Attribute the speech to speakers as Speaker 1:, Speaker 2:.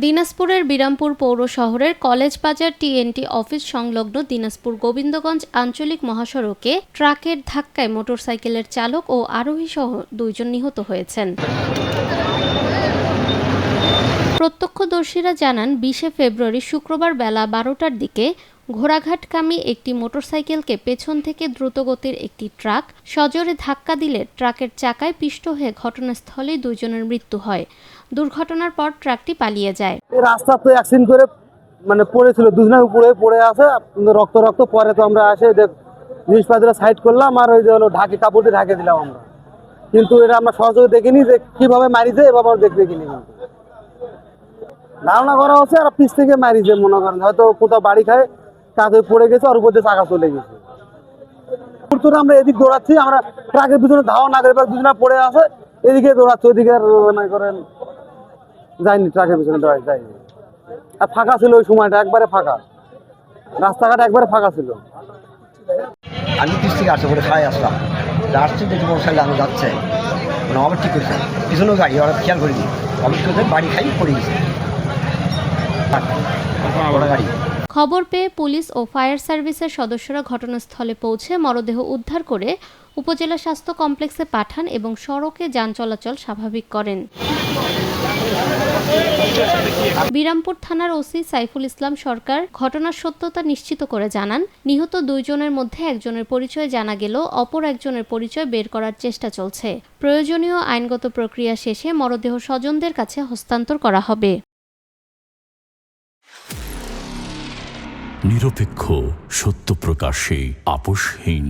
Speaker 1: দিনাজপুরের বিরামপুর পৌর শহরের কলেজ বাজার টিএনটি অফিস সংলগ্ন দিনাজপুর গোবিন্দগঞ্জ আঞ্চলিক মহাসড়কে ট্রাকের ধাক্কায় মোটরসাইকেলের চালক ও আরোহী সহ 2 জন নিহত হয়েছেন। প্রত্যক্ষদর্শীরা জানান 20 ফেব্রুয়ারি শুক্রবার বেলা 12টার দিকে ঘোড়াঘাটগামী একটি মোটরসাইকেলকে পেছন থেকে দ্রুতগতির একটি ট্রাক সজোরে ধাক্কা দিলে ট্রাকের চাকায় পিষ্ট হয়ে ঘটনাস্থলেই 2 জনের মৃত্যু হয়। দুর্ঘটনার পর ট্রাকটি পালিয়ে যায়।
Speaker 2: রাস্তা তো অ্যাক্সিডেন্ট করে পড়েছিল, দুজনের উপরে পড়ে আছে রক্ত রক্ত। পরে তো আমরা এসে জিনিসপত্র সাইড করলাম আর ওই যে হলো ঢাকি কাপড় দিয়ে ঢাকে দিলাম আমরা, কিন্তু এটা আমরা সহজে দেখিনি যে কিভাবে মারিছে, এভাবে আমরা দেখিনি। ধারণা করা হচ্ছে আর পিছ থেকে মারিছে, মনে করেন হয়তো কোথাও বাড়ি খায় কাঁধে পড়ে গেছে আর উপর দিয়ে চাকা চলে গেছে। আমরা এদিক দৌড়াচ্ছি, আমরা ট্রাকের পিছনে ধাওয়া না করে দুজনে পড়ে আছে, এদিকে দৌড়াচ্ছি, ওইদিকে আর মনে করেন যায়নি, ট্রাকের পিছনে যায়নি। আর ফাঁকা ছিল ওই সময়টা, একবারে ফাঁকা, রাস্তাঘাট একবারে ফাঁকা ছিল।
Speaker 3: আমি পিছ থেকে আসতে করে খাই আসলাম, আসছে দেখি মোটরসাইকেল আমি যাচ্ছে, মানে আবার ঠিক করেছে পিছনেও গাড়ি, ওরা খেয়াল করিনি, আমি করছে বাড়ি খাই পড়ে গেছে গাড়ি।
Speaker 1: খবর পেয়ে পুলিশ ও ফায়ার সার্ভিসের সদস্যরা ঘটনাস্থলে পৌঁছে মরদেহ উদ্ধার করে উপজেলা স্বাস্থ্য কমপ্লেক্সে পাঠান এবং সড়কে যান চলাচল স্বাভাবিক করেন। বিরামপুর থানার ওসি সাইফুল ইসলাম সরকার ঘটনার সত্যতা নিশ্চিত করে জানান, নিহত 2 জনের মধ্যে একজনের পরিচয় জানা গেলেও অপর একজনের পরিচয় বের করার চেষ্টা চলছে। প্রয়োজনীয় আইনগত প্রক্রিয়া শেষে মরদেহ স্বজনদের কাছে হস্তান্তর করা হবে।
Speaker 4: নিরপেক্ষ, সত্য প্রকাশে আপোষহীন।